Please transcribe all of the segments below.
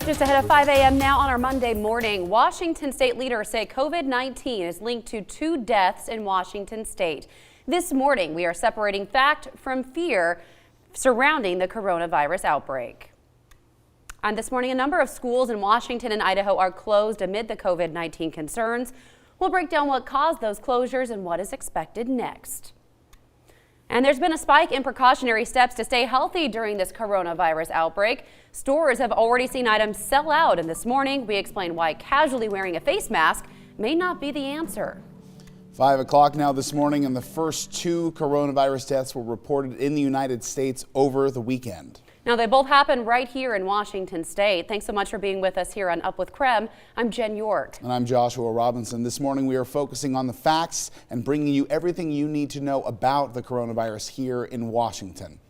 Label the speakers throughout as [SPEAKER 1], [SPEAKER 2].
[SPEAKER 1] Just ahead of 5 a.m. now on our Monday morning, Washington state leaders say COVID-19 is linked to 2 deaths in Washington state. This morning, we are separating fact from fear surrounding the coronavirus outbreak. And this morning, a number of schools in Washington and Idaho are closed amid the COVID-19 concerns. We'll break down what caused those closures and what is expected next. And there's been a spike in precautionary steps to stay healthy during this coronavirus outbreak. Stores have already seen items sell out, and this morning we explain why casually wearing a face mask may not be the answer.
[SPEAKER 2] 5 o'clock now this morning, and the first 2 coronavirus deaths were reported in the United States over the weekend.
[SPEAKER 1] Now, they both happened right here in Washington state. Thanks so much for being with us here on Up with KREM. I'm Jen York.
[SPEAKER 2] And I'm Joshua Robinson. This morning we are focusing on the facts and bringing you everything you need to know about the coronavirus here in Washington.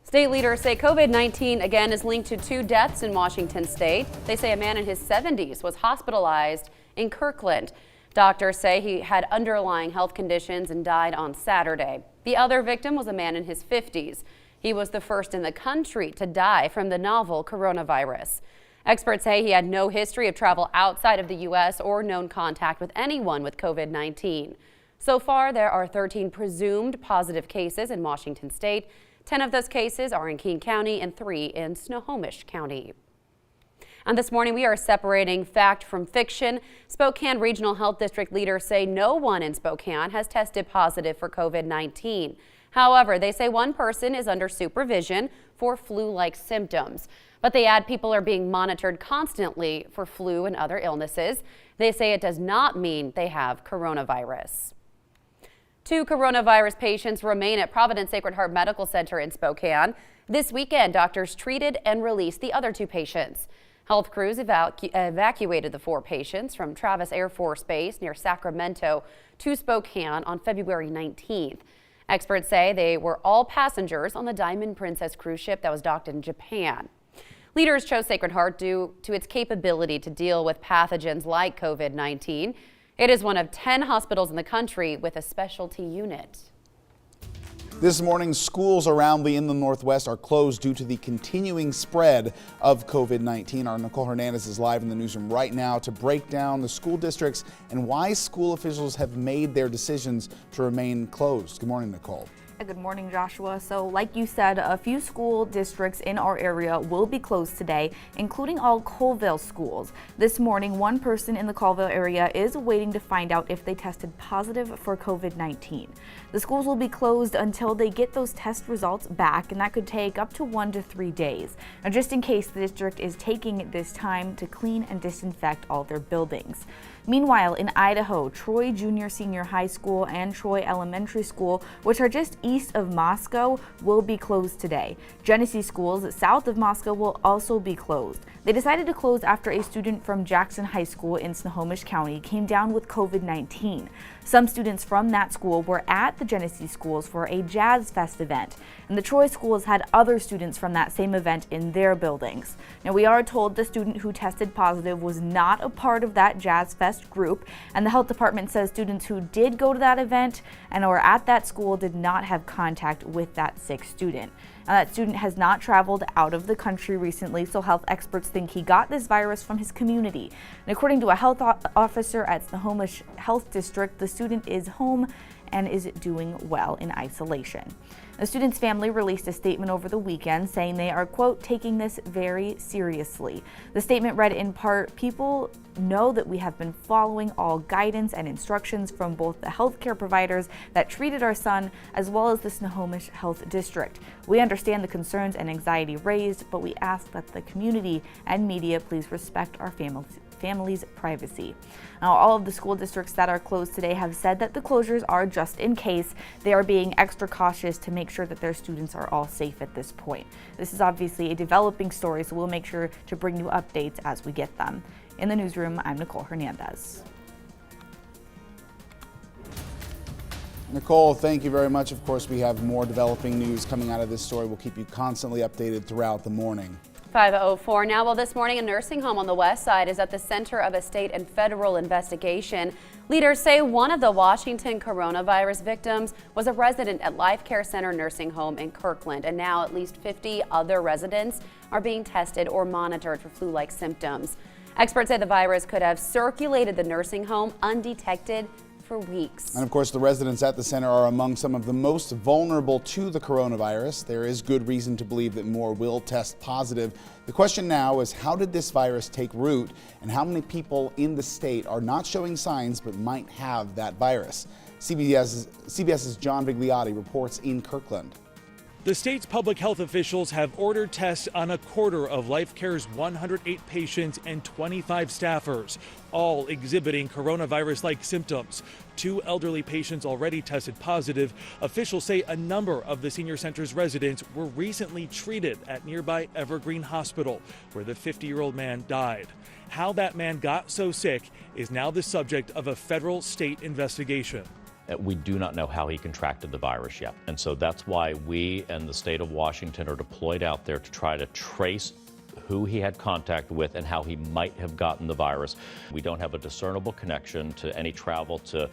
[SPEAKER 1] State leaders say COVID-19 again is linked to 2 deaths in Washington state. They say a man in his 70s was hospitalized in Kirkland. Doctors say he had underlying health conditions and died on Saturday. The other victim was a man in his 50s. He was the first in the country to die from the novel coronavirus. Experts say he had no history of travel outside of the U.S. or known contact with anyone with COVID-19. So far, there are 13 presumed positive cases in Washington state. 10 of those cases are in King County and 3 in Snohomish County. And this morning, we are separating fact from fiction. Spokane Regional Health District leaders say no one in Spokane has tested positive for COVID-19. However, they say one person is under supervision for flu-like symptoms. But they add people are being monitored constantly for flu and other illnesses. They say it does not mean they have coronavirus. 2 coronavirus patients remain at Providence Sacred Heart Medical Center in Spokane. This weekend, doctors treated and released the other 2 patients. Health crews evacuated the 4 patients from Travis Air Force Base near Sacramento to Spokane on February 19th. Experts say they were all passengers on the Diamond Princess cruise ship that was docked in Japan. Leaders chose Sacred Heart due to its capability to deal with pathogens like COVID-19. It is one of 10 hospitals in the country with a specialty unit.
[SPEAKER 2] This morning, schools around the inland Northwest are closed due to the continuing spread of COVID-19. Our Nicole Hernandez is live in the newsroom right now to break down the school districts and why school officials have made their decisions to remain closed. Good morning, Nicole.
[SPEAKER 3] Good morning, Joshua. So like you said, a few school districts in our area will be closed today, including all Colville schools. This morning, one person in the Colville area is waiting to find out if they tested positive for COVID-19. The schools will be closed until they get those test results back, and that could take up to 1 to 3 days. Now, just in case, the district is taking this time to clean and disinfect all their buildings. Meanwhile, in Idaho, Troy Junior Senior High School and Troy Elementary School, which are just east of Moscow, will be closed today. Genesee schools south of Moscow will also be closed. They decided to close after a student from Jackson High School in Snohomish County came down with COVID-19. Some students from that school were at the Genesee schools for a Jazz Fest event, and the Troy schools had other students from that same event in their buildings. Now, we are told the student who tested positive was not a part of that Jazz Fest group, and the health department says students who did go to that event and were at that school did not have contact with that sick student. Now, that student has not traveled out of the country recently, so health experts think he got this virus from his community. And according to a health officer at Snohomish Health District, the student is home and is doing well in isolation. The student's family released a statement over the weekend saying they are, quote, taking this very seriously. The statement read in part, people know that we have been following all guidance and instructions from both the healthcare providers that treated our son as well as the Snohomish Health District. We understand the concerns and anxiety raised, but we ask that the community and media please respect our family's privacy. Now, all of the school districts that are closed today have said that the closures are just in case. They are being extra cautious to make sure that their students are all safe at this point. This is obviously a developing story, so we'll make sure to bring you updates as we get them. In the newsroom, I'm Nicole Hernandez.
[SPEAKER 2] Nicole, thank you very much. Of course, we have more developing news coming out of this story. We'll keep you constantly updated throughout the morning.
[SPEAKER 1] 5:04 now. Well, this morning, a nursing home on the west side is at the center of a state and federal investigation. Leaders say one of the Washington coronavirus victims was a resident at Life Care Center nursing home in Kirkland, and now at least 50 other residents are being tested or monitored for flu-like symptoms. Experts say the virus could have circulated the nursing home undetected for weeks.
[SPEAKER 2] And of course, the residents at the center are among some of the most vulnerable to the coronavirus. There is good reason to believe that more will test positive. The question now is, how did this virus take root, and how many people in the state are not showing signs but might have that virus? CBS's John Vigliotti reports in Kirkland.
[SPEAKER 4] The state's public health officials have ordered tests on a quarter of Life Care's 108 patients and 25 staffers, all exhibiting coronavirus-like symptoms. 2 elderly patients already tested positive. Officials say a number of the senior center's residents were recently treated at nearby Evergreen Hospital, where the 50-year-old man died. How that man got so sick is now the subject of a federal state investigation.
[SPEAKER 5] We do not know how he contracted the virus yet. And so that's why we and the state of Washington are deployed out there to try to trace who he had contact with and how he might have gotten the virus. We don't have a discernible connection to any travel to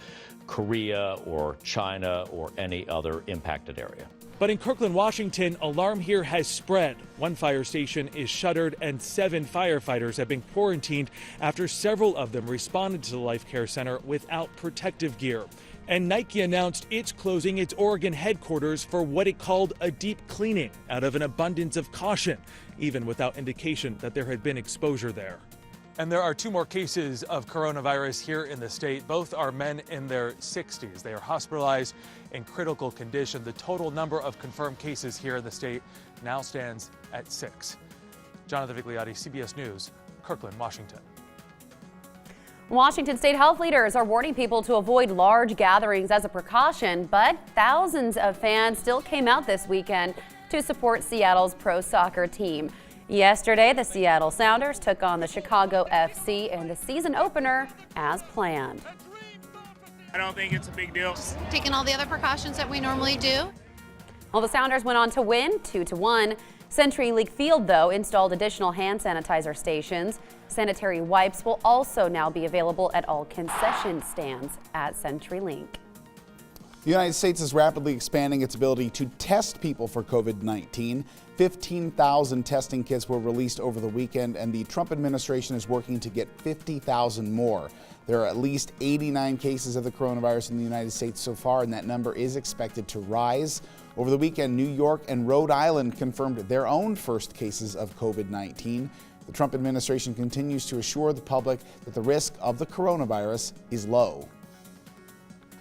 [SPEAKER 5] Korea or China or any other impacted area.
[SPEAKER 4] But in Kirkland, Washington, alarm here has spread. One fire station is shuttered and 7 firefighters have been quarantined after several of them responded to the Life Care Center without protective gear. And Nike announced it's closing its Oregon headquarters for what it called a deep cleaning out of an abundance of caution, even without indication that there had been exposure there. And there are 2 more cases of coronavirus here in the state. Both are men in their 60s. They are hospitalized in critical condition. The total number of confirmed cases here in the state now stands at 6. Jonathan Vigliotti, CBS News, Kirkland, Washington.
[SPEAKER 1] Washington state health leaders are warning people to avoid large gatherings as a precaution, but thousands of fans still came out this weekend to support Seattle's pro soccer team. Yesterday, the Seattle Sounders took on the Chicago FC in the season opener as planned.
[SPEAKER 6] I don't think it's a big deal.
[SPEAKER 7] Taking all the other precautions that we normally do.
[SPEAKER 1] Well, the Sounders went on to win 2-1. CenturyLink Field, though, installed additional hand sanitizer stations. Sanitary wipes will also now be available at all concession stands at CenturyLink.
[SPEAKER 2] The United States is rapidly expanding its ability to test people for COVID-19. 15,000 testing kits were released over the weekend, and the Trump administration is working to get 50,000 more. There are at least 89 cases of the coronavirus in the United States so far, and that number is expected to rise. Over the weekend, New York and Rhode Island confirmed their own first cases of COVID-19. The Trump administration continues to assure the public that the risk of the coronavirus is low.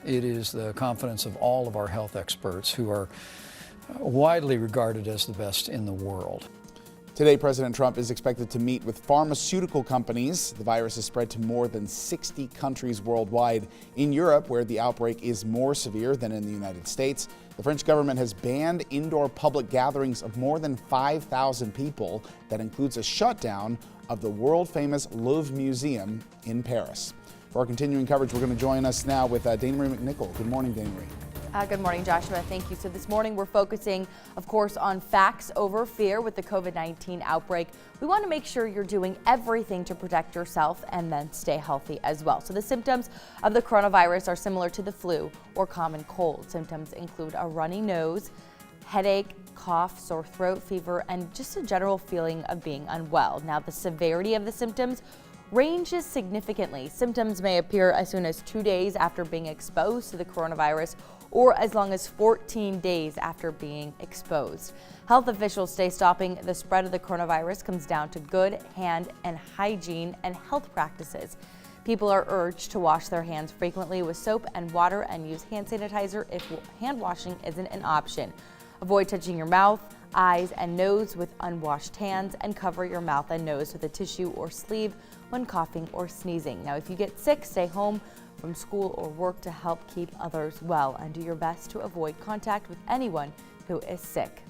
[SPEAKER 8] It is the confidence of all of our health experts, who are widely regarded as the best in the world.
[SPEAKER 2] Today, President Trump is expected to meet with pharmaceutical companies. The virus has spread to more than 60 countries worldwide. In Europe, where the outbreak is more severe than in the United States, the French government has banned indoor public gatherings of more than 5,000 people. That includes a shutdown of the world-famous Louvre Museum in Paris. For our continuing coverage, we're going to join us now with Dana Marie McNichol. Good morning, Dana Marie.
[SPEAKER 9] Good morning, Joshua. Thank you. So this morning we're focusing, of course, on facts over fear with the COVID-19 outbreak. We want to make sure you're doing everything to protect yourself and then stay healthy as well. So the symptoms of the coronavirus are similar to the flu or common cold. Symptoms include a runny nose, headache, cough, sore throat, fever, and just a general feeling of being unwell. Now, the severity of the symptoms ranges significantly. Symptoms may appear as soon as 2 days after being exposed to the coronavirus, or as long as 14 days after being exposed. Health officials say stopping the spread of the coronavirus comes down to good hand and hygiene and health practices. People are urged to wash their hands frequently with soap and water and use hand sanitizer if hand washing isn't an option. Avoid touching your mouth, eyes, and nose with unwashed hands, and cover your mouth and nose with a tissue or sleeve when coughing or sneezing. Now, if you get sick, stay home from school or work to help keep others well, and do your best to avoid contact with anyone who is sick.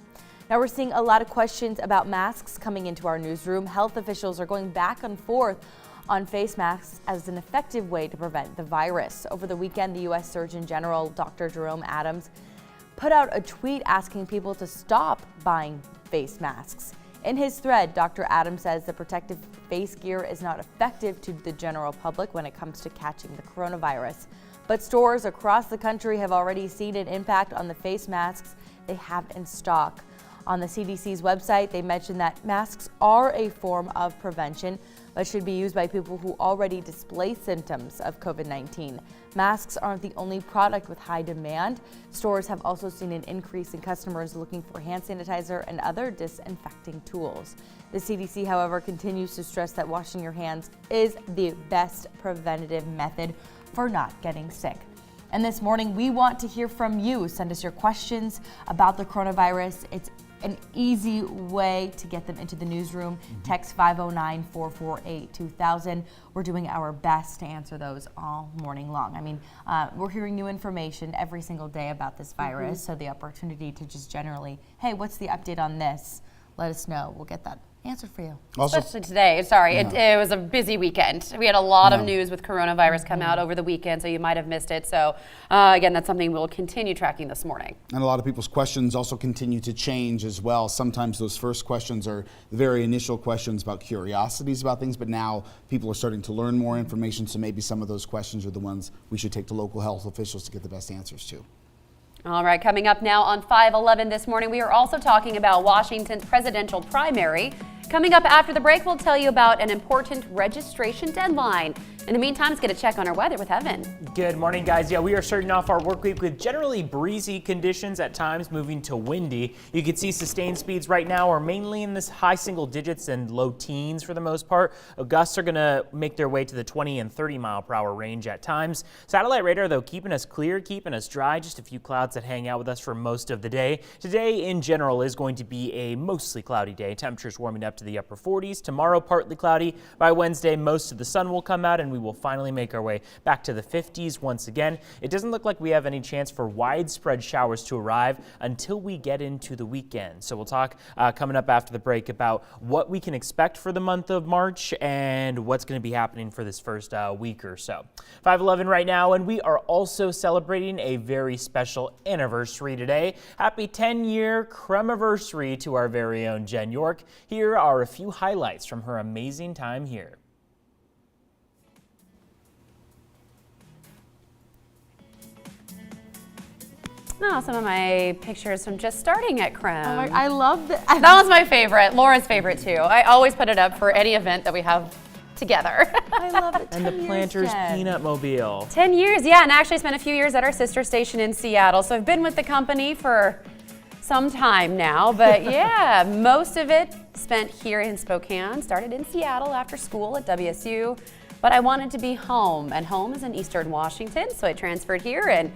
[SPEAKER 9] Now, we're seeing a lot of questions about masks coming into our newsroom. Health officials are going back and forth on face masks as an effective way to prevent the virus. Over the weekend, the U.S. Surgeon General, Dr. Jerome Adams, put out a tweet asking people to stop buying face masks. In his thread, Dr. Adams says the protective face gear is not effective to the general public when it comes to catching the coronavirus. But stores across the country have already seen an impact on the face masks they have in stock. On the CDC's website, they mentioned that masks are a form of prevention, but should be used by people who already display symptoms of COVID-19. Masks aren't the only product with high demand. Stores have also seen an increase in customers looking for hand sanitizer and other disinfecting tools. The CDC, however, continues to stress that washing your hands is the best preventative method for not getting sick. And this morning, we want to hear from you. Send us your questions about the coronavirus. It's an easy way to get them into the newsroom. Text 509-448-2000. We're doing our best to answer those all morning long. I mean, we're hearing new information every single day about this virus, so the opportunity to just generally, hey, what's the update on this? Let us know. We'll get that answer for you.
[SPEAKER 2] Also,
[SPEAKER 1] especially today. Sorry, it was a busy weekend. We had a lot of news with coronavirus come out over the weekend, so you might have missed it. So again, that's something we'll continue tracking this morning.
[SPEAKER 2] And a lot of people's questions also continue to change as well. Sometimes those first questions are the very initial questions about curiosities about things, but now people are starting to learn more information, so maybe some of those questions are the ones we should take to local health officials to get the best answers to.
[SPEAKER 1] All right, coming up now on 511 this morning, we are also talking about Washington's presidential primary. Coming up after the break, we'll tell you about an important registration deadline. In the meantime, let's get a check on our weather with Evan.
[SPEAKER 10] Good morning, guys. Yeah, we are starting off our work week with generally breezy conditions, at times moving to windy. You can see sustained speeds right now are mainly in this high single digits and low teens for the most part. Gusts are going to make their way to the 20 and 30 mile per hour range at times. Satellite radar, though, keeping us clear, keeping us dry. Just a few clouds that hang out with us for most of the day. Today, in general, is going to be a mostly cloudy day. Temperatures warming up to the upper 40s. Tomorrow, partly cloudy. By Wednesday, most of the sun will come out, and we will finally make our way back to the 50s once again. It doesn't look like we have any chance for widespread showers to arrive until we get into the weekend. So we'll talk coming up after the break about what we can expect for the month of March and what's going to be happening for this first week or so. 5:11 right now, and we are also celebrating a very special anniversary today. Happy 10-year KREM-iversary to our very own Jen York. Here are a few highlights from her amazing time here.
[SPEAKER 1] Oh, some of my pictures from just starting at KREM.
[SPEAKER 9] Oh I love that.
[SPEAKER 1] That was my favorite. Laura's favorite too. I always put it up for any event that we have together.
[SPEAKER 9] I love it.
[SPEAKER 10] And the Planters Peanut Mobile.
[SPEAKER 1] 10 years, yeah, and actually spent a few years at our sister station in Seattle. So I've been with the company for some time now, but yeah, most of it spent here in Spokane. Started in Seattle after school at WSU, but I wanted to be home, and home is in Eastern Washington, so I transferred here, and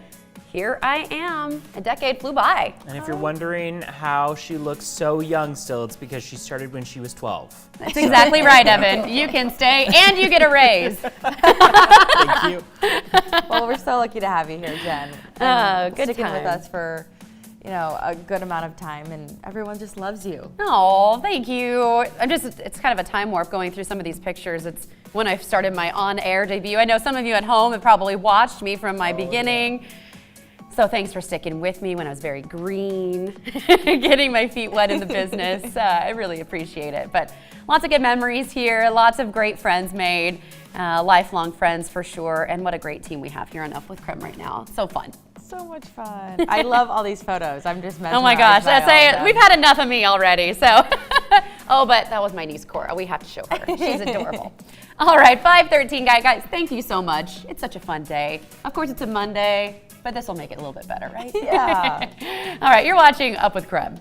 [SPEAKER 1] here I am. A decade flew by.
[SPEAKER 10] And if you're wondering how she looks so young still, it's because she started when she was 12.
[SPEAKER 1] That's exactly right, Evan. You can stay and you get a raise.
[SPEAKER 10] Thank you.
[SPEAKER 9] Well, we're so lucky to have you here, Jen.
[SPEAKER 1] Good
[SPEAKER 9] sticking
[SPEAKER 1] time.
[SPEAKER 9] with us for, you know, a good amount of time, and everyone just loves you.
[SPEAKER 1] Oh, thank you. It's kind of a time warp going through some of these pictures. It's when I started my on-air debut. I know some of you at home have probably watched me from my beginning. Yeah. So thanks for sticking with me when I was very green, getting my feet wet in the business. I really appreciate it. But lots of good memories here, lots of great friends made, lifelong friends for sure. And what a great team we have here on Up with KREM right now. So fun.
[SPEAKER 9] So much fun. I love all these photos. I'm just mesmerized.
[SPEAKER 1] Oh my gosh,
[SPEAKER 9] by
[SPEAKER 1] we've had enough of me already. So, oh, but that was my niece Cora. We have to show her. She's adorable. All right, 5:13, guys. Thank you so much. It's such a fun day. Of course, it's a Monday, but this will make it a little bit better, right?
[SPEAKER 9] Yeah.
[SPEAKER 1] All right, you're watching Up with KREM.